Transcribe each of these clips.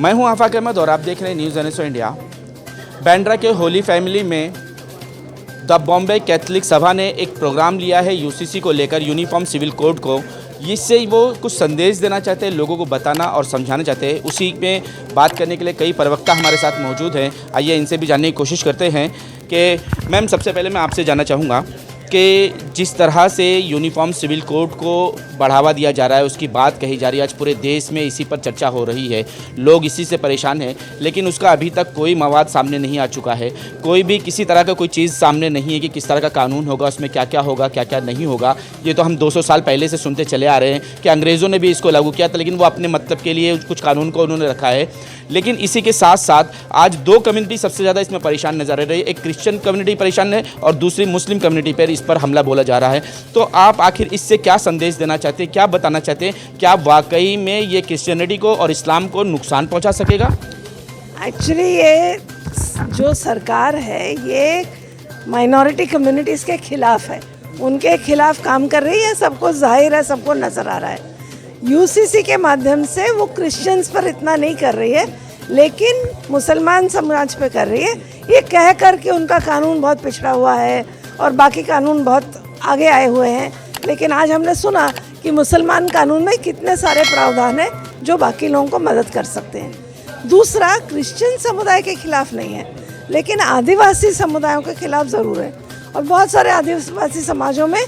मैं हूं आफाक अहमद और आप देख रहे हैं न्यूज़ एनएसओ इंडिया। बांद्रा के होली फैमिली में द बॉम्बे कैथलिक सभा ने एक प्रोग्राम लिया है यूसीसी को लेकर, यूनिफॉर्म सिविल कोड को। इससे वो कुछ संदेश देना चाहते हैं, लोगों को बताना और समझाना चाहते हैं। उसी में बात करने के लिए कई प्रवक्ता हमारे साथ मौजूद हैं। आइए इनसे भी जानने की कोशिश करते हैं कि मैम, सबसे पहले मैं आपसे जानना चाहूँगा कि जिस तरह से यूनिफॉर्म सिविल कोड को बढ़ावा दिया जा रहा है, उसकी बात कही जा रही है, आज पूरे देश में इसी पर चर्चा हो रही है, लोग इसी से परेशान हैं, लेकिन उसका अभी तक कोई मवाद सामने नहीं आ चुका है। कोई भी किसी तरह का कोई चीज़ सामने नहीं है कि किस तरह का कानून होगा, उसमें क्या क्या होगा, क्या क्या नहीं होगा। ये तो हम 200 साल पहले से सुनते चले आ रहे हैं कि अंग्रेज़ों ने भी इसको लागू किया था, लेकिन वो अपने मतलब के लिए कुछ कानून को उन्होंने रखा है। लेकिन इसी के साथ साथ आज दो कम्युनिटी सबसे ज़्यादा इसमें परेशान नजर आ रही है। एक क्रिश्चियन कम्युनिटी परेशान है और दूसरी मुस्लिम कम्युनिटी पर इस पर हमला बोला जा रहा है। तो आप आखिर इससे क्या संदेश देना चाहते हैं, क्या बताना चाहते हैं? क्या वाकई में ये क्रिश्चियनिटी को और इस्लाम को नुकसान पहुंचा सकेगा? एक्चुअली ये जो सरकार है ये माइनॉरिटी कम्युनिटीज़ के खिलाफ है, उनके खिलाफ काम कर रही है। सबको जाहिर है, सबको नज़र आ रहा है। यूसीसी के माध्यम से वो क्रिश्चियंस पर इतना नहीं कर रही है, लेकिन मुसलमान समाज पे कर रही है, ये कह कर कि उनका कानून बहुत पिछड़ा हुआ है और बाकी कानून बहुत आगे आए हुए हैं। लेकिन आज हमने सुना कि मुसलमान कानून में कितने सारे प्रावधान हैं जो बाकी लोगों को मदद कर सकते हैं। दूसरा, क्रिश्चियन समुदाय के खिलाफ नहीं है, लेकिन आदिवासी समुदायों के खिलाफ ज़रूर है। और बहुत सारे आदिवासी समाजों में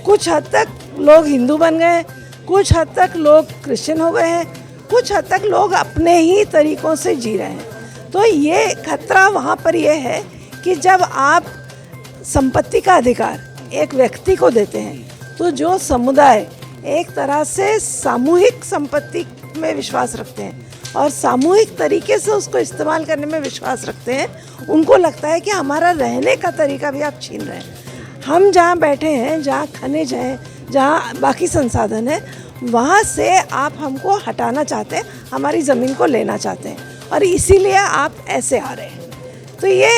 कुछ हद तक लोग हिंदू बन गए हैं, कुछ हद तक लोग क्रिश्चियन हो गए हैं, कुछ हद तक लोग अपने ही तरीक़ों से जी रहे हैं। तो ये खतरा वहाँ पर ये है कि जब आप संपत्ति का अधिकार एक व्यक्ति को देते हैं, तो जो समुदाय एक तरह से सामूहिक संपत्ति में विश्वास रखते हैं और सामूहिक तरीके से उसको इस्तेमाल करने में विश्वास रखते हैं, उनको लगता है कि हमारा रहने का तरीका भी आप छीन रहे हैं। हम जहाँ बैठे हैं, जहाँ खनिज हैं, जहाँ बाकी संसाधन है, वहाँ से आप हमको हटाना चाहते हैं, हमारी ज़मीन को लेना चाहते हैं, और इसीलिए आप ऐसे आ रहे हैं। तो ये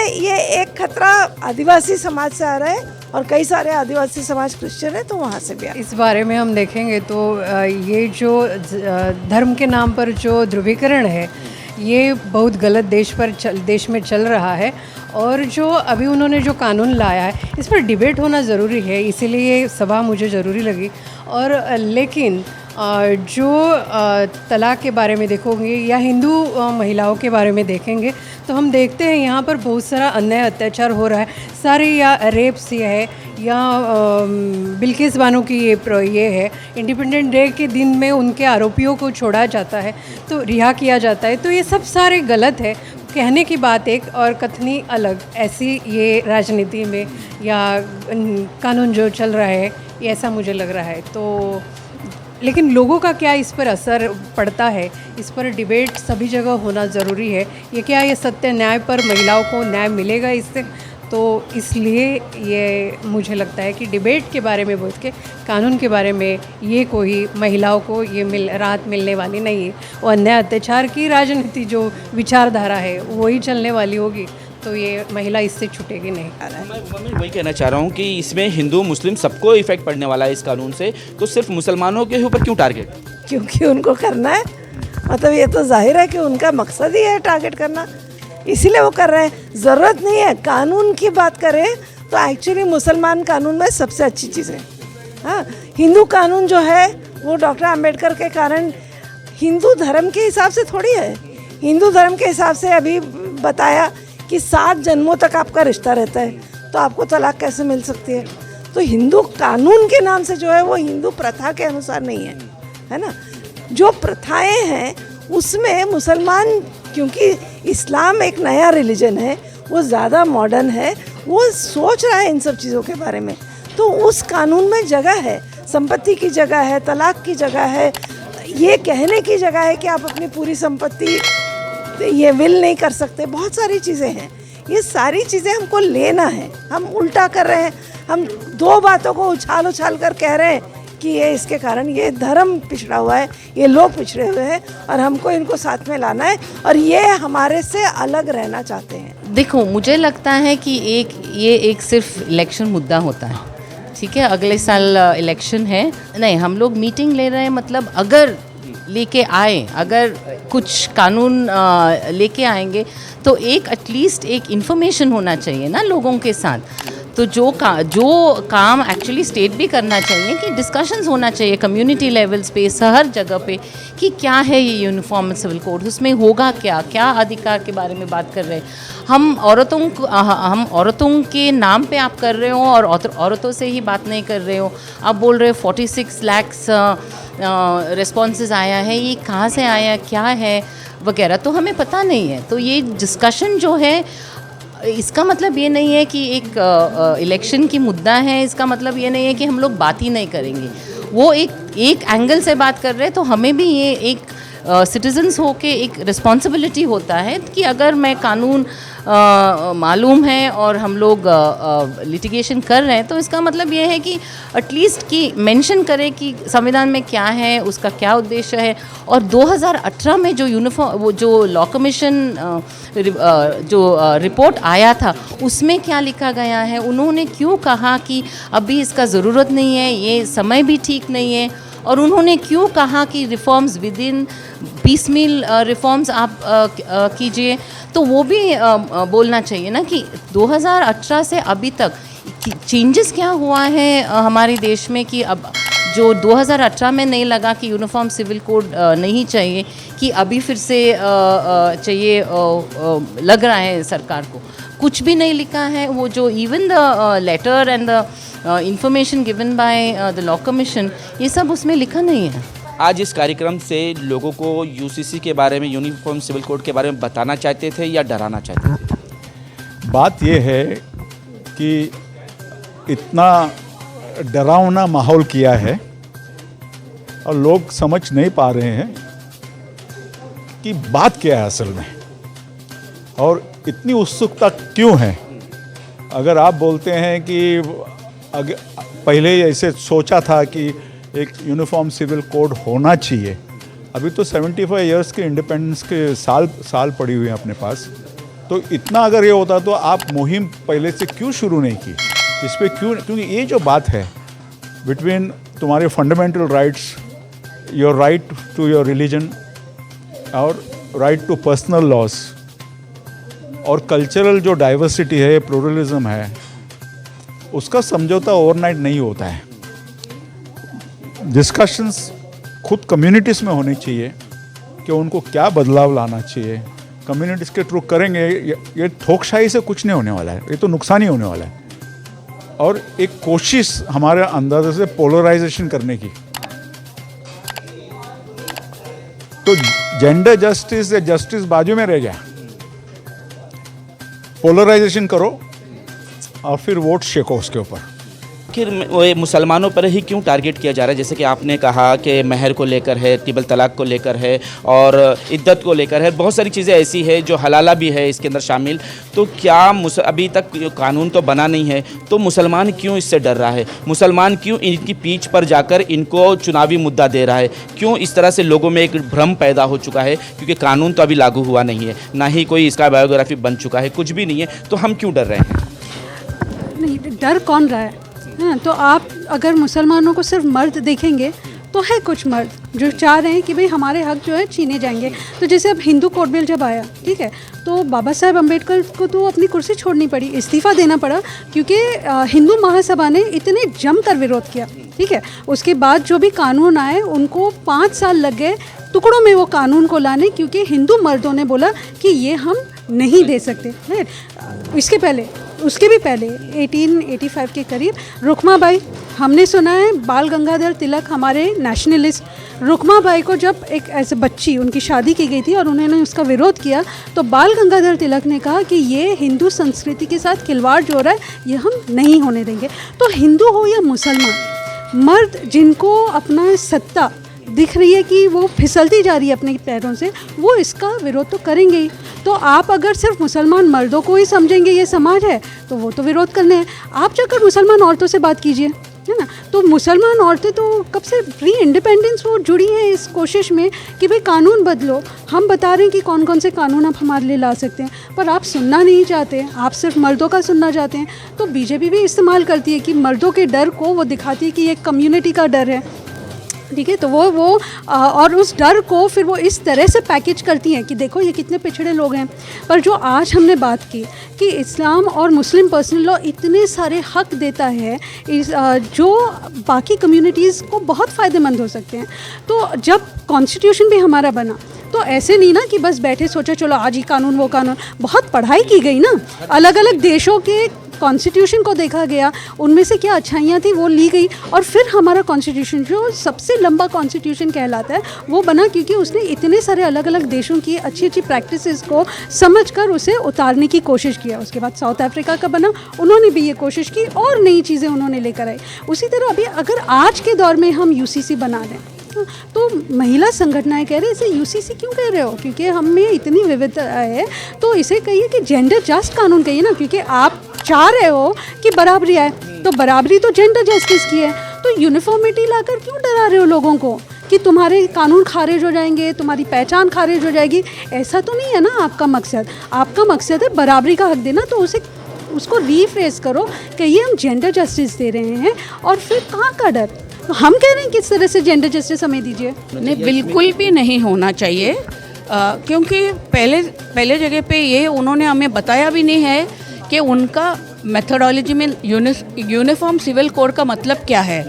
एक खतरा आदिवासी समाज से आ रहा है और कई सारे आदिवासी समाज क्रिश्चियन है, तो वहाँ से भी आ रहा है। इस बारे में हम देखेंगे तो ये जो धर्म के नाम पर जो ध्रुवीकरण है, ये बहुत गलत देश में चल रहा है। और जो अभी उन्होंने जो कानून लाया है, इस पर डिबेट होना ज़रूरी है, इसीलिए ये सभा मुझे ज़रूरी लगी। और लेकिन जो तलाक के बारे में देखोगे या हिंदू महिलाओं के बारे में देखेंगे तो हम देखते हैं यहाँ पर बहुत सारा अन्याय अत्याचार हो रहा है। सारे या रेप्स ये है या बिल्किस बानो की ये है, इंडिपेंडेंट डे के दिन में उनके आरोपियों को छोड़ा जाता है, तो रिहा किया जाता है। तो ये सब सारे गलत है। कहने की बात एक और कथनी अलग, ऐसी ये राजनीति में या कानून जो चल रहा है, ये ऐसा मुझे लग रहा है। तो लेकिन लोगों का क्या इस पर असर पड़ता है, इस पर डिबेट सभी जगह होना ज़रूरी है। ये क्या, ये सत्य न्याय पर महिलाओं को न्याय मिलेगा इससे? तो इसलिए ये मुझे लगता है कि डिबेट के बारे में बोल के कानून के बारे में ये कोई महिलाओं को ये राहत मिलने वाली नहीं है। वो अन्याय अत्याचार की राजनीति जो विचारधारा है वही चलने वाली होगी, तो ये महिला इससे छूटेगी नहीं। मैं वही कहना चाह रहा हूँ कि इसमें हिंदू मुस्लिम सबको इफेक्ट पड़ने वाला है इस कानून से, तो सिर्फ मुसलमानों के ऊपर क्यों टारगेट? क्योंकि उनको करना है, मतलब ये तो जाहिर है कि उनका मकसद ही है टारगेट करना, इसीलिए वो कर रहे हैं। ज़रूरत नहीं है। कानून की बात करें तो एक्चुअली मुसलमान कानून में सबसे अच्छी चीज़ है। हाँ, हिंदू कानून जो है वो डॉक्टर अंबेडकर के कारण हिंदू धर्म के हिसाब से थोड़ी है। हिंदू धर्म के हिसाब से अभी बताया कि 7 जन्मों तक आपका रिश्ता रहता है, तो आपको तलाक कैसे मिल सकती है? तो हिंदू कानून के नाम से जो है वो हिंदू प्रथा के अनुसार नहीं है ना। जो प्रथाएं हैं उसमें मुसलमान, क्योंकि इस्लाम एक नया रिलीजन है, वो ज़्यादा मॉडर्न है, वो सोच रहा है इन सब चीज़ों के बारे में, तो उस कानून में जगह है, संपत्ति की जगह है, तलाक की जगह है, ये कहने की जगह है कि आप अपनी पूरी संपत्ति ये विल नहीं कर सकते। बहुत सारी चीज़ें हैं, ये सारी चीज़ें हमको लेना है। हम उल्टा कर रहे हैं, हम दो बातों को उछाल कर कह रहे हैं कि ये इसके कारण ये धर्म पिछड़ा हुआ है, ये लोग पिछड़े हुए हैं और हमको इनको साथ में लाना है और ये हमारे से अलग रहना चाहते हैं। देखो, मुझे लगता है कि ये एक सिर्फ इलेक्शन मुद्दा होता है, ठीक है। अगले साल इलेक्शन है, नहीं हम लोग मीटिंग ले रहे हैं, मतलब अगर लेके आए, अगर कुछ कानून लेके आएंगे तो एक एटलीस्ट एक इन्फॉर्मेशन होना चाहिए ना लोगों के साथ। तो जो काम एक्चुअली स्टेट भी करना चाहिए कि डिस्कशंस होना चाहिए कम्युनिटी लेवल्स पे, हर जगह पे, कि क्या है ये यूनिफॉर्म सिविल कोड, उसमें होगा क्या अधिकार के बारे में बात कर रहे हैं हम। हम औरतों के नाम पे आप कर रहे हो और औरतों से ही बात नहीं कर रहे हो। आप बोल रहे हो 46 लाख रिस्पॉन्सेज आया है, ये कहाँ से आया, क्या है वगैरह, तो हमें पता नहीं है। तो ये डिस्कशन जो है, इसका मतलब ये नहीं है कि एक इलेक्शन की मुद्दा है, इसका मतलब ये नहीं है कि हम लोग बात ही नहीं करेंगे। वो एक एंगल से बात कर रहे हैं, तो हमें भी ये एक सिटीजन्स हो के एक रिस्पॉन्सिबिलिटी होता है कि अगर मैं कानून मालूम है और हम लोग लिटिगेशन कर रहे हैं, तो इसका मतलब ये है कि एटलीस्ट कि मेंशन करें कि संविधान में क्या है, उसका क्या उद्देश्य है। और 2018 में जो लॉ कमीशन जो रिपोर्ट आया था, उसमें क्या लिखा गया है, उन्होंने क्यों कहा कि अभी इसका ज़रूरत नहीं है, ये समय भी ठीक नहीं है, और उन्होंने क्यों कहा कि reforms with in piecemeal reforms आप कीजिए। तो वो भी बोलना चाहिए ना कि 2018 से अभी तक चेंजेस क्या हुआ है हमारे देश में, कि अब जो 2018 में नहीं लगा कि यूनिफॉर्म सिविल कोड नहीं चाहिए, कि अभी फिर से चाहिए लग रहा है सरकार को। कुछ भी नहीं लिखा है। वो जो even the letter and the information given by the law commission, ये सब उसमें लिखा नहीं है। आज इस कार्यक्रम से लोगों को यूसीसी के बारे में, यूनिफॉर्म सिविल कोड के बारे में बताना चाहते थे या डराना चाहते थे? बात ये है कि इतना डरावना माहौल किया है और लोग समझ नहीं पा रहे हैं कि बात क्या है असल में, और इतनी उत्सुकता क्यों है। अगर आप बोलते हैं कि पहले ही ऐसे सोचा था कि एक यूनिफॉर्म सिविल कोड होना चाहिए, अभी तो 75 इयर्स के इंडिपेंडेंस के साल पड़ी हुई हैं अपने पास, तो इतना अगर ये होता तो आप मुहिम पहले से क्यों शुरू नहीं की इस पर? क्योंकि ये जो बात है बिटवीन तुम्हारे fundamental rights, your right to your religion और राइट टू पर्सनल लॉस, और कल्चरल जो डाइवर्सिटी है, प्लुरलिज्म है, उसका समझौता ओवरनाइट नहीं होता है। डिस्कशंस खुद कम्युनिटीज़ में होनी चाहिए कि उनको क्या बदलाव लाना चाहिए। कम्युनिटीज़ के थ्रू करेंगे, ये थोकशाही से कुछ नहीं होने वाला है, ये तो नुकसान ही होने वाला है। और एक कोशिश हमारे अंदर से पोलराइजेशन करने की, तो जेंडर जस्टिस या जस्टिस बाजू में रह गया। पोलराइजेशन करो और फिर वोट शेको उसके ऊपर। आखिर वो मुसलमानों पर ही क्यों टारगेट किया जा रहा है? जैसे कि आपने कहा कि महर को लेकर है, ट्रिपल तलाक को लेकर है और इद्दत को लेकर है, बहुत सारी चीज़ें ऐसी है जो हलाला भी है इसके अंदर शामिल। तो क्या अभी तक कानून तो बना नहीं है, तो मुसलमान क्यों इससे डर रहा है? मुसलमान क्यों इनकी पीठ पर जाकर इनको चुनावी मुद्दा दे रहा है? क्यों इस तरह से लोगों में एक भ्रम पैदा हो चुका है? क्योंकि कानून तो अभी लागू हुआ नहीं है, ना ही कोई इसका बायोग्राफी बन चुका है, कुछ भी नहीं है, तो हम क्यों डर रहे हैं? नहीं, डर कौन रहा है? हाँ, तो आप अगर मुसलमानों को सिर्फ मर्द देखेंगे तो है कुछ मर्द जो चाह रहे हैं कि भाई हमारे हक जो है छीने जाएंगे। तो जैसे अब हिंदू कोड बिल जब आया, ठीक है, तो बाबा साहेब अम्बेडकर को तो अपनी कुर्सी छोड़नी पड़ी, इस्तीफ़ा देना पड़ा, क्योंकि हिंदू महासभा ने इतने जमकर विरोध किया। ठीक है, उसके बाद जो भी कानून आए उनको 5 साल लग गए टुकड़ों में वो कानून को लाने, क्योंकि हिंदू मर्दों ने बोला कि ये हम नहीं दे सकते। उसके भी पहले 1885 के करीब रुक्माबाई, हमने सुना है बाल गंगाधर तिलक हमारे नेशनलिस्ट, रुक्माबाई को जब एक ऐसे बच्ची उनकी शादी की गई थी और उन्होंने उसका विरोध किया, तो बाल गंगाधर तिलक ने कहा कि ये हिंदू संस्कृति के साथ खिलवाड़ जो हो रहा है ये हम नहीं होने देंगे। तो हिंदू हो या मुसलमान, मर्द जिनको अपना सत्ता दिख रही है कि वो फिसलती जा रही है अपने पैरों से, वो इसका विरोध तो करेंगे ही। तो आप अगर सिर्फ मुसलमान मर्दों को ही समझेंगे ये समाज है, तो वो तो विरोध करने हैं। आप जाकर मुसलमान औरतों से बात कीजिए, है ना। तो मुसलमान औरतें तो कब से प्री इंडिपेंडेंस वो जुड़ी हैं इस कोशिश में कि भाई कानून बदलो। हम बता रहे हैं कि कौन कौन से कानून आप हमारे लिए ला सकते हैं, पर आप सुनना नहीं चाहते, आप सिर्फ मर्दों का सुनना चाहते हैं। तो बीजेपी भी इस्तेमाल करती है कि मर्दों के डर को वो दिखाती है कि ये कम्युनिटी का डर है। ठीक है। तो वो और उस डर को फिर वो इस तरह से पैकेज करती हैं कि देखो ये कितने पिछड़े लोग हैं। पर जो आज हमने बात की कि इस्लाम और मुस्लिम पर्सनल लॉ इतने सारे हक देता है जो बाकी कम्युनिटीज़ को बहुत फ़ायदेमंद हो सकते हैं। तो जब कॉन्स्टिट्यूशन भी हमारा बना तो ऐसे नहीं ना कि बस बैठे सोचा चलो आज ही कानून वो कानून, बहुत पढ़ाई की गई ना, अलग अलग देशों के कॉन्स्टिट्यूशन को देखा गया, उनमें से क्या अच्छाइयाँ थी वो ली गई और फिर हमारा कॉन्स्टिट्यूशन जो सबसे लंबा कॉन्स्टिट्यूशन कहलाता है वो बना, क्योंकि उसने इतने सारे अलग अलग देशों की अच्छी अच्छी प्रैक्टिसेस को समझकर उसे उतारने की कोशिश किया। उसके बाद साउथ अफ्रीका का बना, उन्होंने भी ये कोशिश की और नई चीज़ें उन्होंने लेकर आई। उसी तरह अभी अगर आज के दौर में हम यूसीसी बना दें तो महिला संगठनाएं कह रहे हैं इसे यूसीसी क्यों कह रहे हो, क्योंकि हम में इतनी विविधता है, तो इसे कहिए कि जेंडर जस्ट कानून कहिए ना, क्योंकि आप चाह रहे हो कि बराबरी आए, तो बराबरी तो जेंडर जस्टिस की है। तो यूनिफॉर्मिटी लाकर क्यों डरा रहे हो लोगों को कि तुम्हारे कानून खारिज हो जाएंगे, तुम्हारी पहचान खारिज हो जाएगी? ऐसा तो नहीं है ना आपका मकसद। आपका मकसद है बराबरी का हक देना, तो उसको रीफ्रेस करो कि ये हम जेंडर जस्टिस दे रहे हैं, और फिर कहाँ का डर? हम कह रहे हैं किस तरह से जेंडर जस्टिस हमें दीजिए। नहीं, बिल्कुल भी नहीं होना चाहिए, क्योंकि पहले जगह पे ये उन्होंने हमें बताया भी नहीं है कि उनका मेथोडोलॉजी में यूनिफॉर्म सिविल कोड का मतलब क्या है,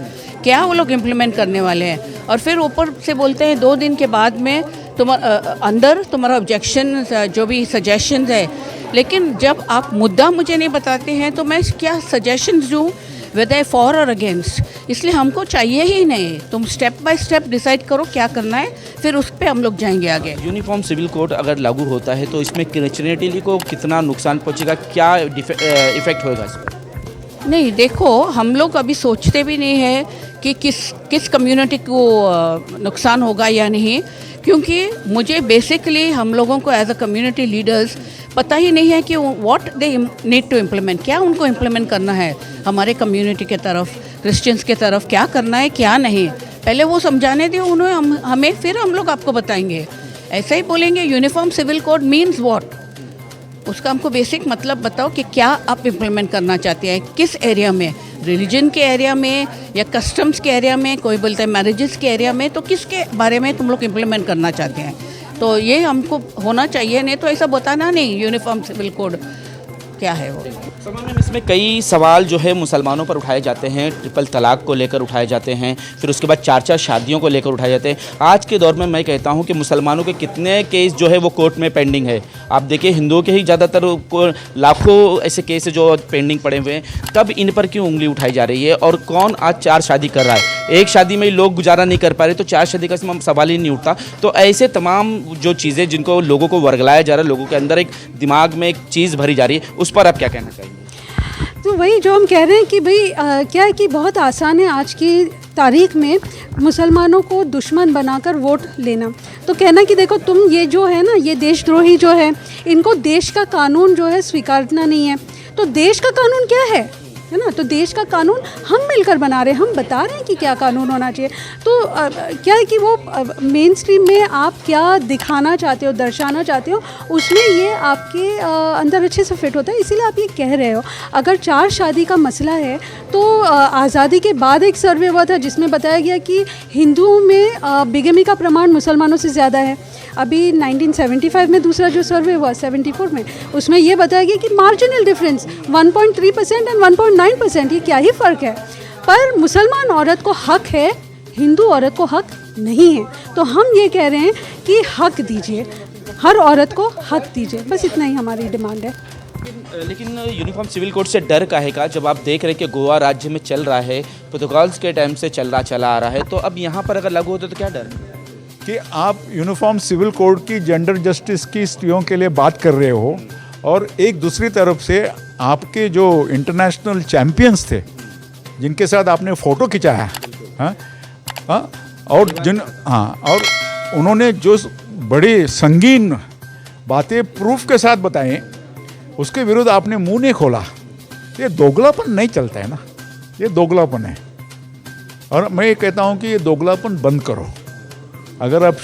क्या वो लोग इम्प्लीमेंट करने वाले हैं। और फिर ऊपर से बोलते हैं 2 दिन के बाद में तुम्हारा ऑब्जेक्शन जो भी सजेशन है, लेकिन जब आप मुद्दा मुझे नहीं बताते हैं तो मैं क्या सजेशंस दूँ, वेदर फॉर और अगेंस्ट। इसलिए हमको चाहिए ही नहीं, तुम स्टेप बाय स्टेप डिसाइड करो क्या करना है, फिर उस पर हम लोग जाएंगे आगे। यूनिफॉर्म सिविल कोड अगर लागू होता है तो इसमें क्रिश्चियनिटी को कितना नुकसान पहुंचेगा, क्या इफेक्ट होगा इस पर? नहीं, देखो हम लोग अभी सोचते भी नहीं है कि किस कम्युनिटी को नुकसान होगा या नहीं, क्योंकि मुझे बेसिकली हम लोगों को एज अ कम्युनिटी लीडर्स पता ही नहीं है कि what they need to implement, क्या उनको इम्प्लीमेंट करना है हमारे कम्युनिटी के तरफ, क्रिश्चियंस के तरफ क्या करना है क्या नहीं। पहले वो समझाने दे उन्हें हमें, फिर हम लोग आपको बताएंगे। ऐसे ही बोलेंगे uniform civil code means what, उसका हमको बेसिक मतलब बताओ कि क्या आप इम्प्लीमेंट करना चाहते हैं, किस एरिया में, रिलीजन के एरिया में या कस्टम्स के एरिया में, कोई बोलता है मैरिजेस के एरिया में, तो किसके बारे में तुम लोग इम्प्लीमेंट करना चाहते हैं। तो ये हमको होना चाहिए, नहीं तो ऐसा बताना नहीं यूनिफॉर्म सिविल कोड क्या है वो। मैम, इसमें कई सवाल जो है मुसलमानों पर उठाए जाते हैं, ट्रिपल तलाक को लेकर उठाए जाते हैं, फिर उसके बाद 4 शादियों को लेकर उठाए जाते हैं। आज के दौर में मैं कहता हूं कि मुसलमानों के कितने केस जो है वो कोर्ट में पेंडिंग है। आप देखिए हिंदुओं के ही ज़्यादातर लाखों ऐसे केस जो पेंडिंग पड़े हुए हैं, तब इन पर क्यों उंगली उठाई जा रही है? और कौन आज 4 शादी कर रहा है? एक शादी में ही लोग गुजारा नहीं कर पा रहे तो 4 शादी का सवाल ही नहीं उठता। तो ऐसे तमाम जो चीज़ें जिनको लोगों को वर्गलाया जा रहा है, लोगों के अंदर एक दिमाग में एक चीज़ भरी जा रही है, उस पर आप क्या कहना चाहिए? तो वही जो हम कह रहे हैं कि भाई क्या है कि बहुत आसान है आज की तारीख में मुसलमानों को दुश्मन बनाकर वोट लेना। तो कहना कि देखो तुम ये जो है ना, ये देशद्रोही जो है, इनको देश का कानून जो है स्वीकारना नहीं है। तो देश का कानून क्या है ना? तो देश का कानून हम मिलकर बना रहे हैं, हम बता रहे हैं कि क्या कानून होना चाहिए। तो क्या है कि वो मेन स्ट्रीम में आप क्या दिखाना चाहते हो, दर्शाना चाहते हो, उसमें ये आपके अंदर अच्छे से फिट होता है, इसीलिए आप ये कह रहे हो। अगर 4 शादी का मसला है तो आज़ादी के बाद एक सर्वे हुआ था जिसमें बताया गया कि हिंदुओं में बिगमी का प्रमाण मुसलमानों से ज़्यादा है। अभी 1975 में दूसरा जो सर्वे हुआ 74 में, उसमें ये बताया गया कि मार्जिनल डिफरेंस 1.3% एंड 1.9%, ये क्या ही फ़र्क है। पर मुसलमान औरत को हक है, हिंदू औरत को हक नहीं है। तो हम ये कह रहे हैं कि हक दीजिए, हर औरत को हक दीजिए, बस इतना ही हमारी डिमांड है। लेकिन यूनिफॉर्म सिविल कोड से डर काहे का, जब आप देख रहे हैं कि गोवा राज्य में चल रहा है, प्रोटोकॉल्स के टाइम से चला आ रहा है, तो अब यहाँ पर अगर लागू होता तो क्या डर कि आप यूनिफॉर्म सिविल कोड की जेंडर जस्टिस की स्त्रियों के लिए बात कर रहे हो, और एक दूसरी तरफ से आपके जो इंटरनेशनल चैम्पियंस थे जिनके साथ आपने फ़ोटो खिंचाया, और और उन्होंने जो बड़ी संगीन बातें प्रूफ के साथ बताएं, उसके विरुद्ध आपने मुंह नहीं खोला। ये दोगलापन नहीं चलता है ना, ये दोगलापन है। और मैं ये कहता हूँ कि ये दोगलापन बंद करो। अगर आप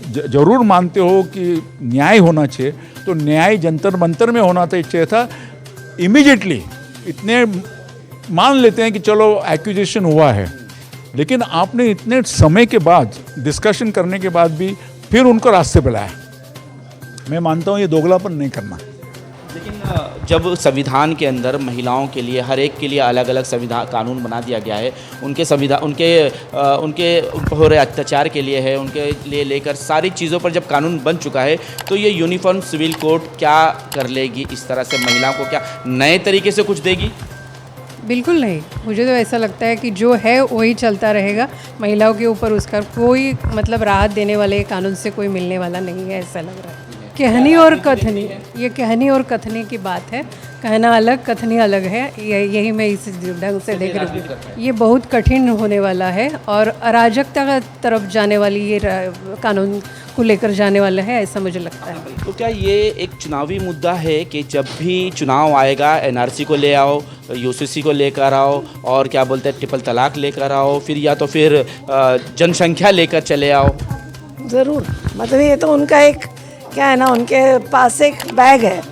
जरूर मानते हो कि न्याय होना चाहिए, तो न्याय जंतर मंतर में होना चाहिए था। इमीडिएटली इतने मान लेते हैं कि चलो एक्यूजेशन हुआ है, लेकिन आपने इतने समय के बाद डिस्कशन करने के बाद भी फिर उनको रास्ते पे लाया। मैं मानता हूँ ये दोगलापन नहीं करना। लेकिन जब संविधान के अंदर महिलाओं के लिए हर एक के लिए अलग अलग संविधान कानून बना दिया गया है, उनके संविधान उनके हो रहे अत्याचार के लिए है, उनके लिए लेकर सारी चीज़ों पर जब कानून बन चुका है, तो ये यूनिफॉर्म सिविल कोड क्या कर लेगी? इस तरह से महिलाओं को क्या नए तरीके से कुछ देगी? बिल्कुल नहीं, मुझे तो ऐसा लगता है कि जो है वही चलता रहेगा। महिलाओं के ऊपर उसका कोई मतलब राहत देने वाले कानून से कोई मिलने वाला नहीं है, ऐसा लग रहा है। कहनी और कथनी, ये कहनी और कथनी की बात है। कहना अलग, कथनी अलग है। यही मैं इस ढंग से देख रही हूँ। ये बहुत कठिन होने वाला है और अराजकता की तरफ जाने वाली ये कानून को लेकर जाने वाला है, ऐसा मुझे लगता है। तो क्या ये एक चुनावी मुद्दा है कि जब भी चुनाव आएगा एनआरसी को ले आओ, यूसीसी को लेकर आओ और क्या बोलते हैं ट्रिपल तलाक लेकर आओ, फिर या तो फिर जनसंख्या लेकर चले आओ? ज़रूर, मतलब ये तो उनका एक क्या है ना, उनके पास एक बैग है,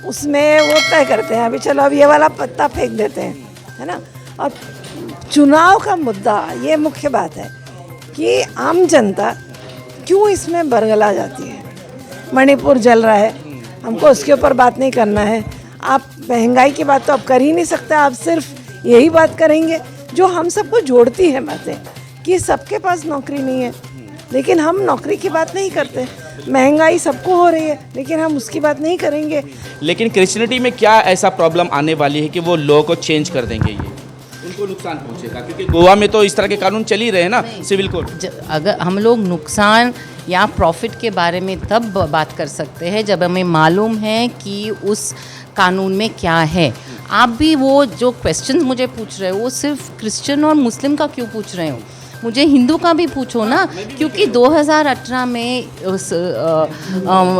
उसमें वो तय करते हैं अभी चलो अब ये वाला पत्ता फेंक देते हैं, है ना। और चुनाव का मुद्दा ये मुख्य बात है कि आम जनता क्यों इसमें बरगला जाती है। मणिपुर जल रहा है, हमको उसके ऊपर बात नहीं करना है। आप महंगाई की बात तो आप कर ही नहीं सकते, आप सिर्फ यही बात करेंगे जो हम सबको जोड़ती है बातें कि सबके पास नौकरी नहीं है, लेकिन हम नौकरी की बात नहीं करते। महंगाई सबको हो रही है, लेकिन हम उसकी बात नहीं करेंगे। लेकिन क्रिश्चियनिटी में क्या ऐसा प्रॉब्लम आने वाली है कि वो लॉ को चेंज कर देंगे? ये उनको नुकसान पहुंचेगा, क्योंकि गोवा में तो इस तरह के कानून चल ही रहे हैं ना, सिविल कोड। अगर हम लोग नुकसान या प्रॉफिट के बारे में तब बात कर सकते हैं जब हमें मालूम है कि उस कानून में क्या है। आप भी वो जो क्वेश्चन मुझे पूछ रहे हो वो सिर्फ क्रिश्चियन और मुस्लिम का क्यों पूछ रहे हो? मुझे हिंदू का भी पूछो ना, क्योंकि 2018 में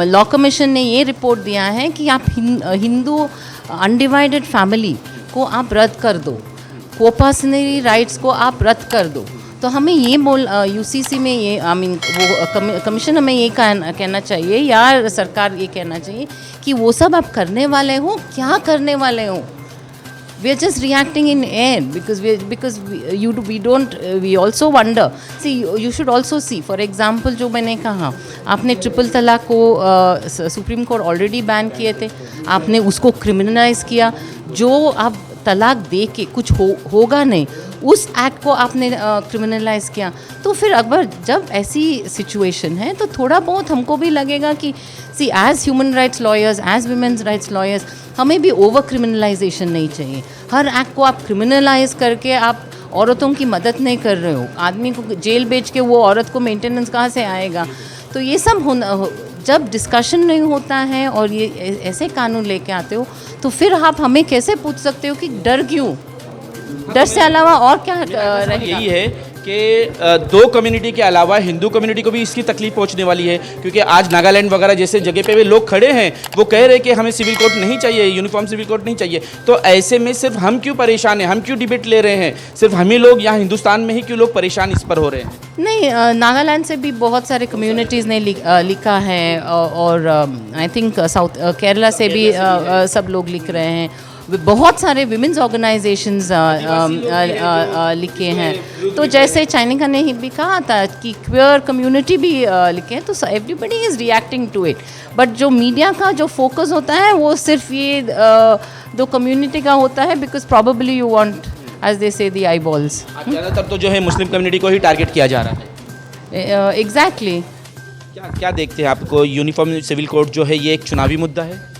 लॉ कमीशन ने ये रिपोर्ट दिया है कि आप हिंदू अनडिवाइडेड फैमिली को आप रद्द कर दो, कोपर्सनरी राइट्स को आप रद्द कर दो। तो हमें ये यूसीसी में ये वो कमीशन हमें ये कहना चाहिए या सरकार ये कहना चाहिए कि वो सब आप करने वाले हो, क्या करने वाले हो? We are just reacting in air because we also wonder. See, you should also see, for example, जो मैंने कहा, आपने ट्रिपल तलाक को सुप्रीम कोर्ट ऑलरेडी बैन किए थे, आपने उसको क्रिमिनलाइज किया। जो आप तलाक दे के कुछ होगा नहीं, उस एक्ट को आपने क्रिमिनलाइज किया। तो फिर अगर जब ऐसी सिचुएशन है तो थोड़ा बहुत हमको भी लगेगा कि see as human rights lawyers, as women's rights lawyers, हमें भी ओवर क्रिमिनलाइजेशन नहीं चाहिए। हर एक्ट को आप क्रिमिनलाइज करके आप औरतों की मदद नहीं कर रहे हो। आदमी को जेल भेज के वो औरत को मेंटेनेंस कहाँ से आएगा? तो ये सब जब डिस्कशन नहीं होता है और ये ऐसे कानून लेके आते हो तो फिर आप हमें कैसे पूछ सकते हो कि डर क्यों? डर से अलावा और क्या रहेगा? यही है कि दो कम्युनिटी के अलावा हिंदू कम्युनिटी को भी इसकी तकलीफ पहुंचने वाली है, क्योंकि आज नागालैंड वगैरह जैसे जगह पे भी लोग खड़े हैं, वो कह रहे हैं कि हमें सिविल कोड नहीं चाहिए, यूनिफॉर्म सिविल कोड नहीं चाहिए। तो ऐसे में सिर्फ हम क्यों परेशान हैं, हम क्यों डिबेट ले रहे हैं? सिर्फ हम ही लोग यहाँ हिंदुस्तान में ही क्यों लोग परेशान इस पर हो रहे हैं? नहीं, नागालैंड से भी बहुत सारे कम्युनिटीज़ ने लिखा है और आई थिंक साउथ केरला से भी सब लोग लिख रहे हैं। बहुत सारे विमेंस ऑर्गेनाइजेशंस लिखे हैं। तो जैसे चाइनिका ने भी कहा था कि क्वेयर कम्युनिटी भी लिखे हैं, तो everybody is reacting to it. But जो मीडिया का जो फोकस होता है वो सिर्फ ये दो कम्युनिटी का होता है, because probably you want, as they say, the I balls. ज़्यादातर तो जो है मुस्लिम कम्युनिटी को ही टारगेट किया जा रहा है। एग्जैक्टली। क्या देखते हैं आपको यूनिफॉर्म सिविल कोड जो है ये एक चुनावी मुद्दा है?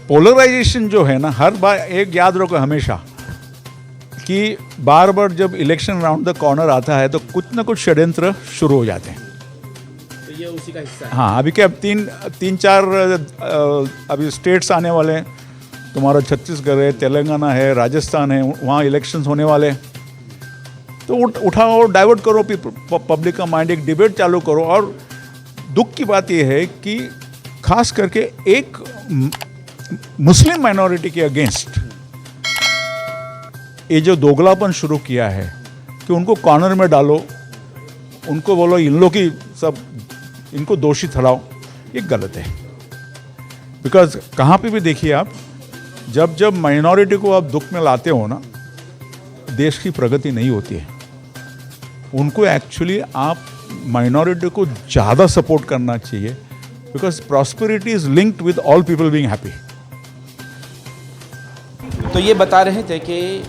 पोलराइजेशन जो है ना, हर बार एक याद रखो हमेशा कि बार बार जब इलेक्शन राउंड द कॉर्नर आता है तो कुछ ना कुछ षड्यंत्र शुरू हो जाते हैं। तो ये उसी का हिस्सा है। हाँ, अभी क्या तीन चार अभी स्टेट्स आने वाले हैं। तुम्हारा छत्तीसगढ़ है, तेलंगाना है, राजस्थान है, वहाँ इलेक्शंस होने वाले। तो उठाओ, डाइवर्ट करो पब्लिक का माइंड, एक डिबेट चालू करो। और दुख की बात यह है कि खास करके एक मुस्लिम माइनॉरिटी के अगेंस्ट ये जो दोगलापन शुरू किया है कि उनको कॉर्नर में डालो, उनको बोलो इन लोग की सब, इनको दोषी ठहराओ, ये गलत है। बिकॉज कहाँ पे भी देखिए आप, जब माइनॉरिटी को आप दुख में लाते हो ना, देश की प्रगति नहीं होती है। उनको एक्चुअली आप माइनॉरिटी को ज़्यादा सपोर्ट करना चाहिए, because prosperity is linked with all people being happy. तो ये बता रहे थे कि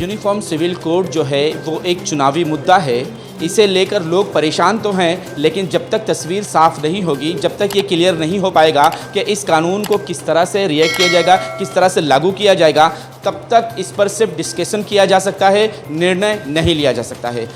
यूनिफॉर्म सिविल कोड जो है वो एक चुनावी मुद्दा है, इसे लेकर लोग परेशान तो हैं, लेकिन जब तक तस्वीर साफ़ नहीं होगी, जब तक ये क्लियर नहीं हो पाएगा कि इस कानून को किस तरह से रिएक्ट किया जाएगा, किस तरह से लागू किया जाएगा, तब तक इस पर सिर्फ डिस्कशन किया जा सकता है, निर्णय नहीं लिया जा सकता है।